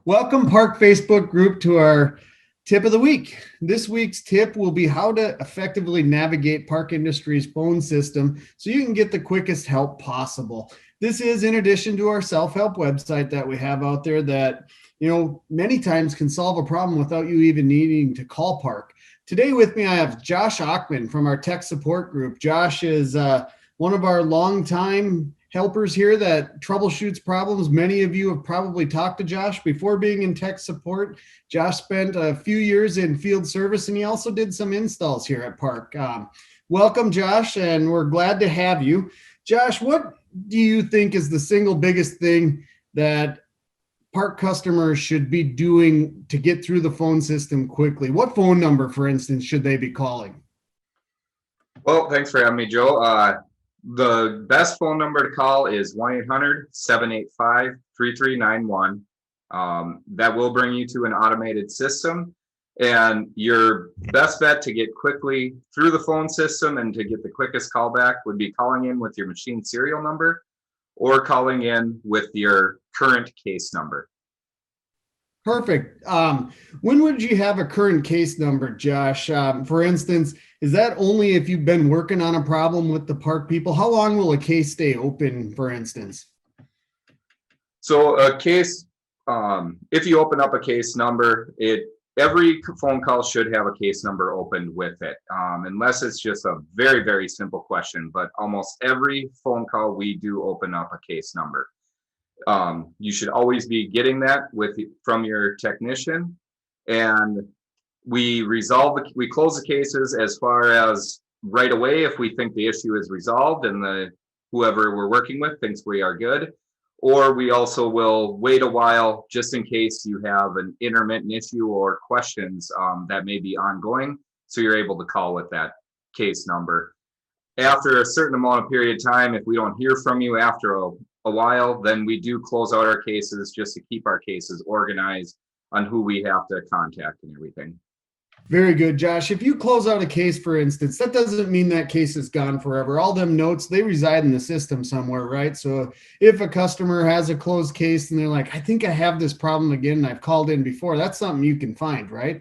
Welcome, Park Facebook group, to our tip of the week. This week's tip will be how to effectively navigate Park Industries' phone system so you can get the quickest help possible. This is in addition to our self-help website that we have out there that, many times can solve a problem without you even needing to call Park. Today with me, I have Josh Ockman from our tech support group. Josh is one of our longtime helpers here that troubleshoots problems. Many of you have probably talked to Josh before being in tech support. Josh spent a few years in field service, and he also did some installs here at Park. Welcome, Josh, and we're glad to have you. Josh, what do you think is the single biggest thing that Park customers should be doing to get through the phone system quickly? What phone number, for instance, should they be calling? Well, thanks for having me, Joe. The best phone number to call is 1-800-785-3391. That will bring you to an automated system. And your best bet to get quickly through the phone system and to get the quickest callback would be calling in with your machine serial number or calling in with your current case number. Perfect. When would you have a current case number, Josh? For instance, is that only if you've been working on a problem with the Park people? How long will a case stay open, for instance? So a case, if you open up a case number, every phone call should have a case number opened with it, unless it's just a very, very simple question. But almost every phone call, we do open up a case number. You should always be getting that from your technician, and we close the cases as far as right away if we think the issue is resolved and whoever we're working with thinks we are good, or we also will wait a while just in case you have an intermittent issue or questions that may be ongoing, so you're able to call with that case number. After a certain amount of period of time, if we don't hear from you after a while, then we do close out our cases just to keep our cases organized on who we have to contact and everything. Very good, Josh. If you close out a case, for instance, that doesn't mean that case is gone forever. All them notes, they reside in the system somewhere, right? So if a customer has a closed case and they're like, I think I have this problem again, and I've called in before, that's something you can find, right?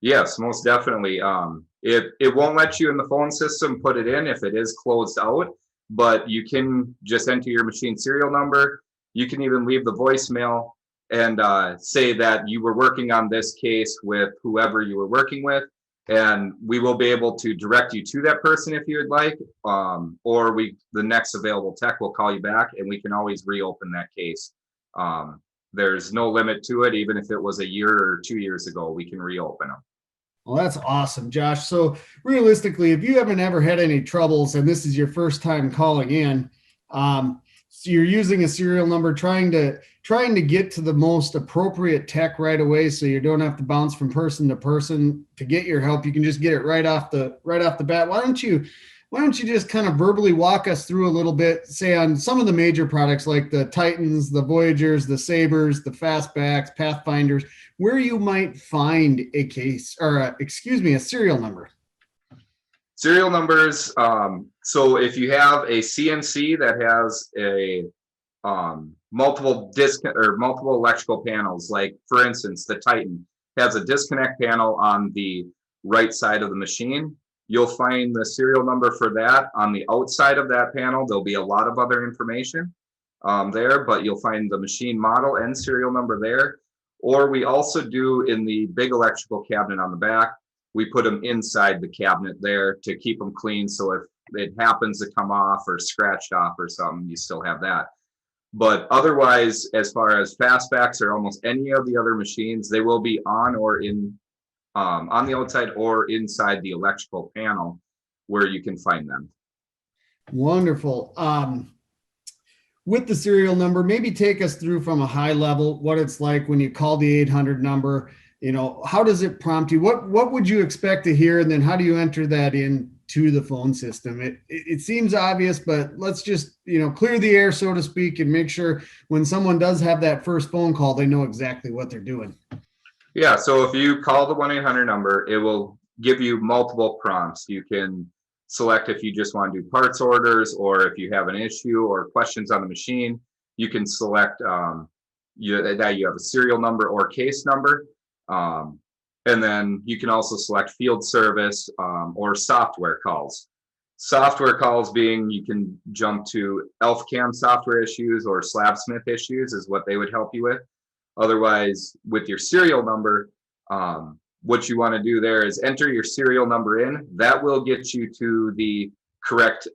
Yes, most definitely. It won't let you in the phone system put it in if it is closed out, but you can just enter your machine serial number. You can even leave the voicemail and say that you were working on this case with whoever you were working with, and we will be able to direct you to that person if you would like, or the next available tech will call you back, and we can always reopen that case. There's no limit to it. Even if it was a year or 2 years ago, we can reopen them. Well, that's awesome, Josh. So realistically, if you haven't ever had any troubles and this is your first time calling in, so you're using a serial number, trying to get to the most appropriate tech right away, so you don't have to bounce from person to person to get your help. You can just get it right off the bat. Why don't you just kind of verbally walk us through a little bit, say on some of the major products like the Titans, the Voyagers, the Sabres, the Fastbacks, Pathfinders, where you might find a case or a serial number. Serial numbers. So if you have a CNC that has a multiple electrical panels, like for instance, the Titan has a disconnect panel on the right side of the machine, you'll find the serial number for that on the outside of that panel. There'll be a lot of other information there, but you'll find the machine model and serial number there. Or we also do in the big electrical cabinet on the back, we put them inside the cabinet there to keep them clean. So if it happens to come off or scratched off or something, you still have that. But otherwise, as far as Fastbacks or almost any of the other machines, they will be on or in on the outside or inside the electrical panel where you can find them. Wonderful. With the serial number, maybe take us through from a high level what it's like when you call the 800 number. How does it prompt you? What would you expect to hear, and then how do you enter that into the phone system? It seems obvious, but let's just clear the air, so to speak, and make sure when someone does have that first phone call, they know exactly what they're doing. Yeah, so if you call the 1-800 number, it will give you multiple prompts. You can select if you just want to do parts orders, or if you have an issue or questions on the machine, you can select that you have a serial number or case number. And then you can also select field service or software calls. Software calls being you can jump to ELFCAM software issues or Slabsmith issues is what they would help you with. Otherwise, with your serial number, what you want to do there is enter your serial number in. That will get you to the correct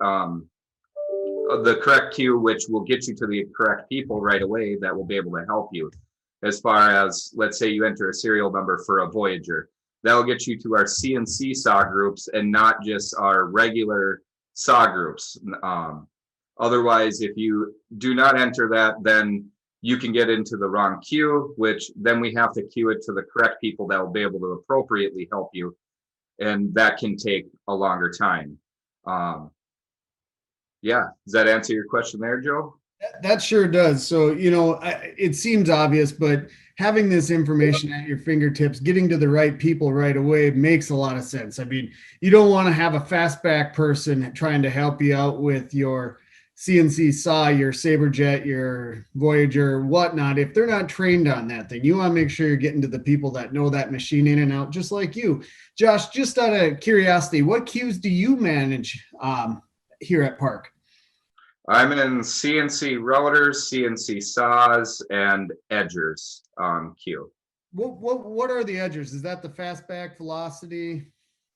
queue, which will get you to the correct people right away that will be able to help you. As far as, let's say you enter a serial number for a Voyager, that'll get you to our CNC saw groups and not just our regular saw groups. Otherwise, if you do not enter that, then you can get into the wrong queue, which then we have to queue it to the correct people that will be able to appropriately help you. And that can take a longer time. Yeah, does that answer your question there, Joe? That sure does. So, it seems obvious, but having this information at your fingertips, getting to the right people right away makes a lot of sense. I mean, you don't want to have a fastback person trying to help you out with your CNC saw, your SaberJet, your Voyager, whatnot. If they're not trained on that thing, you want to make sure you're getting to the people that know that machine in and out, just like you. Josh, just out of curiosity, what queues do you manage here at Park? I'm in CNC routers, CNC saws, and edgers queue. What are the edgers? Is that the fastback velocity?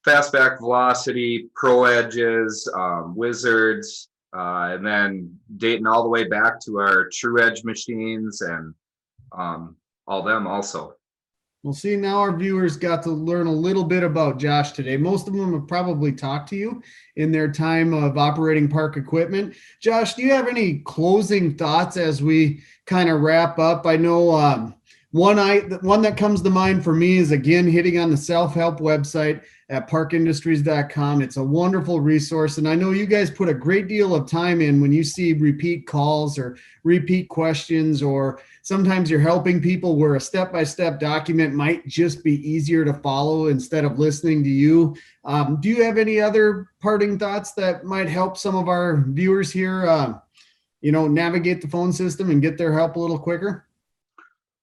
Fastback velocity, pro edges, wizards, and then dating all the way back to our true edge machines and all them also. Well, see, now our viewers got to learn a little bit about Josh today. Most of them have probably talked to you in their time of operating Park equipment. Josh, do you have any closing thoughts as we kind of wrap up? I know one that comes to mind for me is, again, hitting on the self-help website at parkindustries.com. It's a wonderful resource, and I know you guys put a great deal of time in when you see repeat calls or repeat questions, or sometimes you're helping people where a step-by-step document might just be easier to follow instead of listening to you. Do you have any other parting thoughts that might help some of our viewers here, navigate the phone system and get their help a little quicker?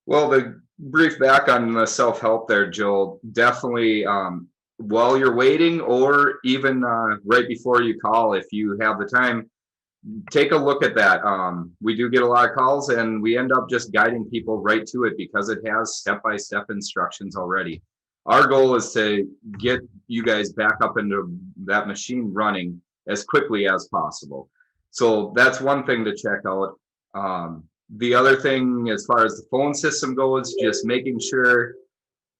Well, the brief back on the self-help there, Joel, definitely while you're waiting or even right before you call, if you have the time, take a look at that. We do get a lot of calls and we end up just guiding people right to it because it has step-by-step instructions already. Our goal is to get you guys back up into that machine running as quickly as possible. So that's one thing to check out. The other thing, as far as the phone system goes, just making sure,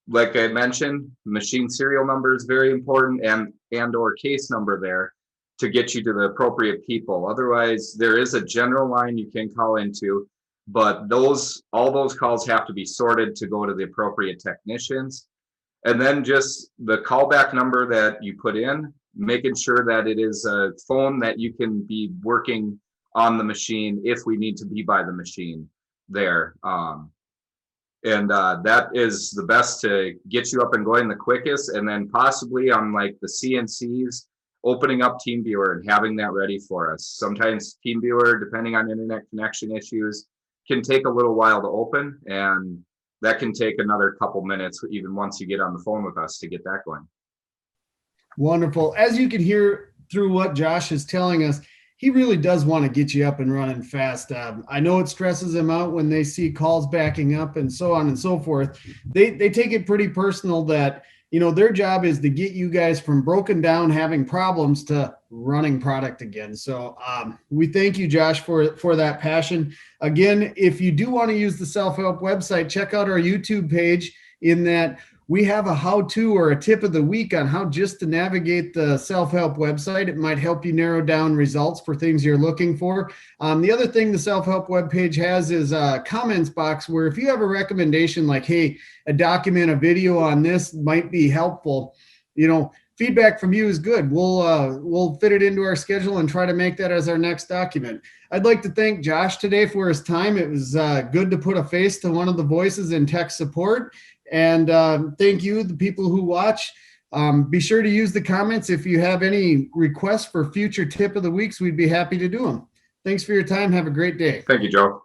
like I mentioned, machine serial number is very important and or case number there to get you to the appropriate people. Otherwise, there is a general line you can call into, but all those calls have to be sorted to go to the appropriate technicians. And then just the callback number that you put in, making sure that it is a phone that you can be working on the machine if we need to be by the machine there. That is the best to get you up and going the quickest. And then possibly on like the CNCs, opening up TeamViewer and having that ready for us. Sometimes TeamViewer, depending on internet connection issues, can take a little while to open, and that can take another couple minutes even once you get on the phone with us to get that going. Wonderful. As you can hear through what Josh is telling us, he really does want to get you up and running fast. I know it stresses them out when they see calls backing up and so on and so forth. They take it pretty personal that, their job is to get you guys from broken down, having problems, to running product again. So we thank you, Josh, for that passion. Again, if you do want to use the self-help website, check out our YouTube page. In that, we have a how-to or a tip of the week on how just to navigate the self-help website. It might help you narrow down results for things you're looking for. The other thing the self-help webpage has is a comments box where if you have a recommendation like, hey, a document, a video on this might be helpful, feedback from you is good. We'll fit it into our schedule and try to make that as our next document. I'd like to thank Josh today for his time. It was good to put a face to one of the voices in tech support. And thank you, the people who watch. Be sure to use the comments. If you have any requests for future tip of the weeks, we'd be happy to do them. Thanks for your time. Have a great day. Thank you, Joe.